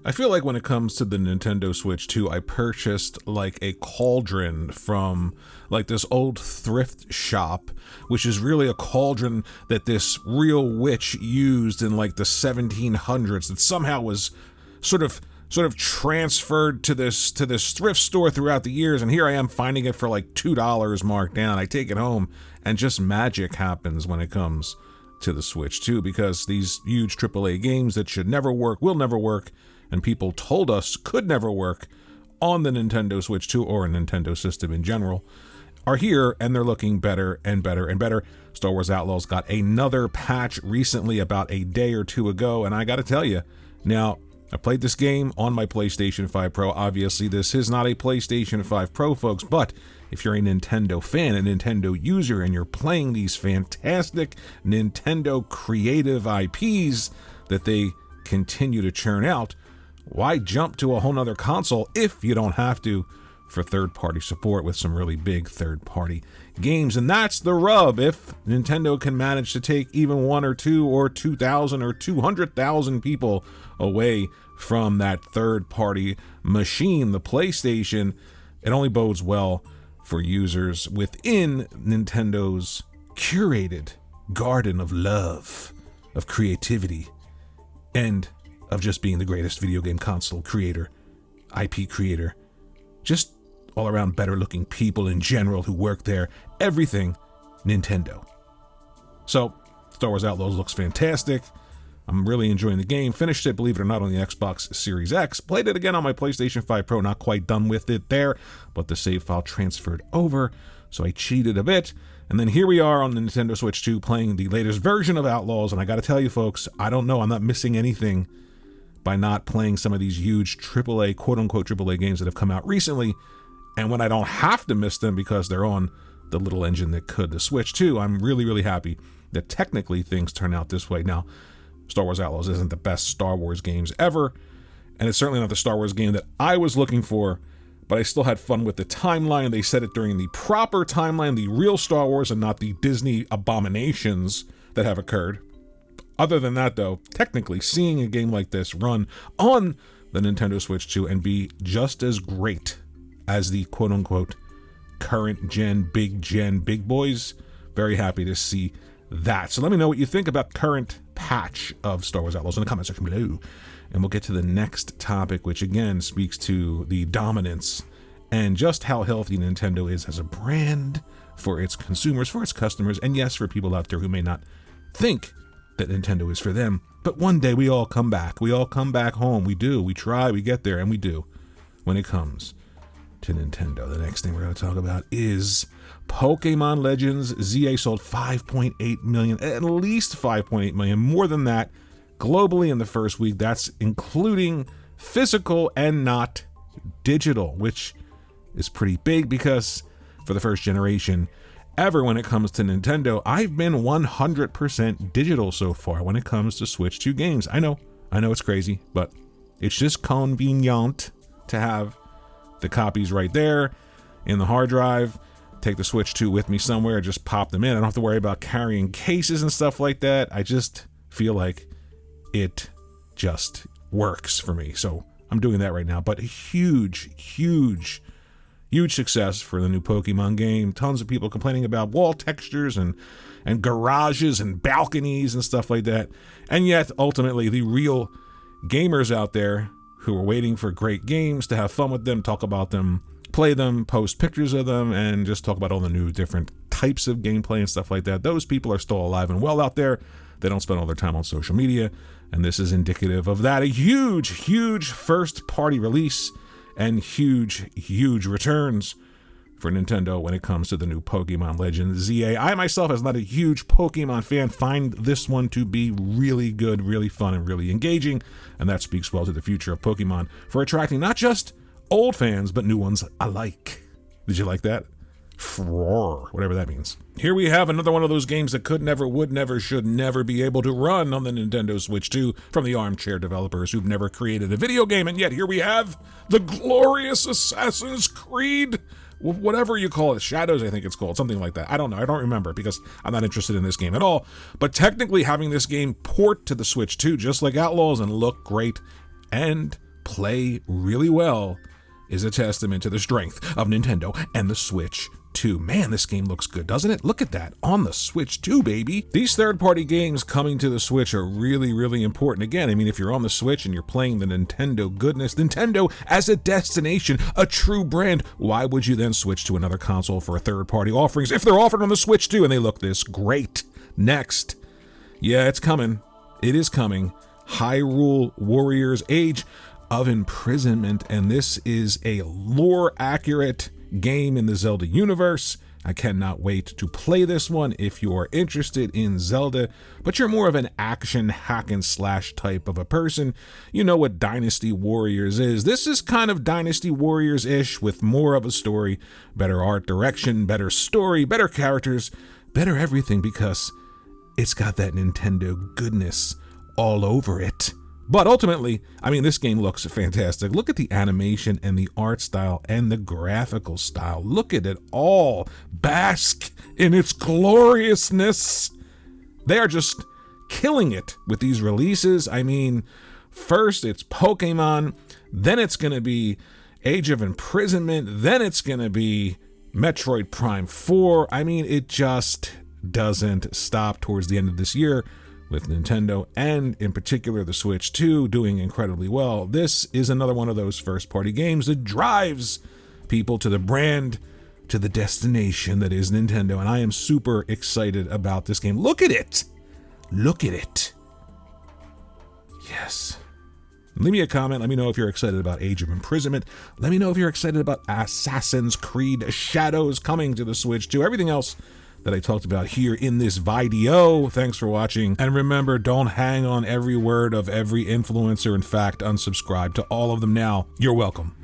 I feel like when it comes to the Nintendo Switch 2, I purchased like a cauldron from like this old thrift shop, which is really a cauldron that this real witch used in like the 1700s that somehow was sort of transferred to this thrift store throughout the years, and here I am finding it for like $2 marked down. I take it home and just magic happens when it comes to the Switch 2, because these huge AAA games that should never work, will never work, and people told us could never work on the Nintendo Switch 2 or a Nintendo system in general, are here, and they're looking better and better and better. Star Wars Outlaws got another patch recently, about a day or two ago, and I gotta tell you, now, I played this game on my PlayStation 5 Pro. Obviously, this is not a PlayStation 5 Pro, folks, but if you're a Nintendo fan, a Nintendo user, and you're playing these fantastic Nintendo creative IPs that they continue to churn out, why jump to a whole nother console if you don't have to for third-party support with some really big third-party games? And that's the rub. If Nintendo can manage to take even 1 or 2 or 2,000 or 200,000 people away from that third-party machine, the PlayStation, it only bodes well for users within Nintendo's curated garden of love, of creativity, and of just being the greatest video game console creator, IP creator, just all around better looking people in general who work there, everything Nintendo. So, Star Wars Outlaws looks fantastic. I'm really enjoying the game. Finished it, believe it or not, on the Xbox Series X. Played it again on my PlayStation 5 Pro. Not quite done with it there, but the save file transferred over, so I cheated a bit. And then here we are on the Nintendo Switch 2 playing the latest version of Outlaws, and I gotta tell you folks, I don't know, I'm not missing anything by not playing some of these huge AAA, quote-unquote AAA games that have come out recently, and when I don't have to miss them because they're on the little engine that could, the Switch 2, I'm really, really happy that technically things turn out this way. Now, Star Wars Outlaws isn't the best Star Wars games ever, and it's certainly not the Star Wars game that I was looking for, but I still had fun with the timeline. They said it during the proper timeline, the real Star Wars, and not the Disney abominations that have occurred. Other than that, though, technically, seeing a game like this run on the Nintendo Switch 2 and be just as great as the quote-unquote current gen, big boys, very happy to see that. So let me know what you think about current patch of Star Wars Outlaws in the comment section below. And we'll get to the next topic, which again speaks to the dominance and just how healthy Nintendo is as a brand for its consumers, for its customers, and yes, for people out there who may not think that Nintendo is for them. But one day we all come back. We all come back home. We do. We try. We get there. And we do when it comes to Nintendo. The next thing we're going to talk about is Pokemon Legends. ZA sold 5.8 million, at least 5.8 million, more than that globally in the first week. That's including physical and not digital, which is pretty big because for the first generation ever when it comes to Nintendo, I've been 100% digital so far when it comes to Switch 2 games. I know it's crazy, but it's just convenient to have the copies right there in the hard drive. Take the Switch 2 with me somewhere, just pop them in. I don't have to worry about carrying cases and stuff like that. I just feel like it just works for me. So I'm doing that right now. But huge success for the new Pokemon game. Tons of people complaining about wall textures and garages and balconies and stuff like that. And yet, ultimately, the real gamers out there who are waiting for great games to have fun with them, talk about them, play them, post pictures of them, and just talk about all the new different types of gameplay and stuff like that. Those people are still alive and well out there. They don't spend all their time on social media, and this is indicative of that. A huge first-party release and huge returns for Nintendo when it comes to the new Pokemon Legends ZA. I myself, as not a huge Pokemon fan, find this one to be really good, really fun, and really engaging, and that speaks well to the future of Pokemon for attracting not just old fans, but new ones alike. Did you like that? Roar, whatever that means. Here we have another one of those games that could never, would never, should never be able to run on the Nintendo Switch 2 from the armchair developers who've never created a video game, and yet here we have the glorious Assassin's Creed, whatever you call it, Shadows I think it's called, something like that. I don't know, I don't remember because I'm not interested in this game at all, but technically having this game port to the Switch 2 just like Outlaws and look great and play really well is a testament to the strength of Nintendo and the Switch 2. Man, this game looks good, doesn't it? Look at that, on the Switch 2, baby. These third-party games coming to the Switch are really, really important. Again, I mean, if you're on the Switch and you're playing the Nintendo goodness, Nintendo as a destination, a true brand, why would you then switch to another console for a third-party offerings if they're offered on the Switch 2 and they look this great? Next. Yeah, it's coming. It is coming. Hyrule Warriors Age of Imprisonment, and this is a lore-accurate game in the Zelda universe. I cannot wait to play this one if you are interested in Zelda, but you're more of an action hack and slash type of a person. You know what Dynasty Warriors is. This is kind of Dynasty Warriors-ish with more of a story, better art direction, better story, better characters, better everything because it's got that Nintendo goodness all over it. But ultimately, I mean, this game looks fantastic. Look at the animation and the art style and the graphical style. Look at it all. Bask in its gloriousness. They are just killing it with these releases. I mean, first it's Pokemon, then it's going to be Age of Imprisonment, then it's going to be Metroid Prime 4. I mean, it just doesn't stop towards the end of this year. With Nintendo and in particular the Switch 2 doing incredibly well. This is another one of those first-party games that drives people to the brand, to the destination that is Nintendo, and I am super excited about this game. Look at it! Look at it! Yes. Leave me a comment. Let me know if you're excited about Age of Imprisonment. Let me know if you're excited about Assassin's Creed Shadows coming to the Switch 2. Everything else that I talked about here in this video. Thanks for watching. And remember, don't hang on every word of every influencer. In fact, unsubscribe to all of them now. You're welcome.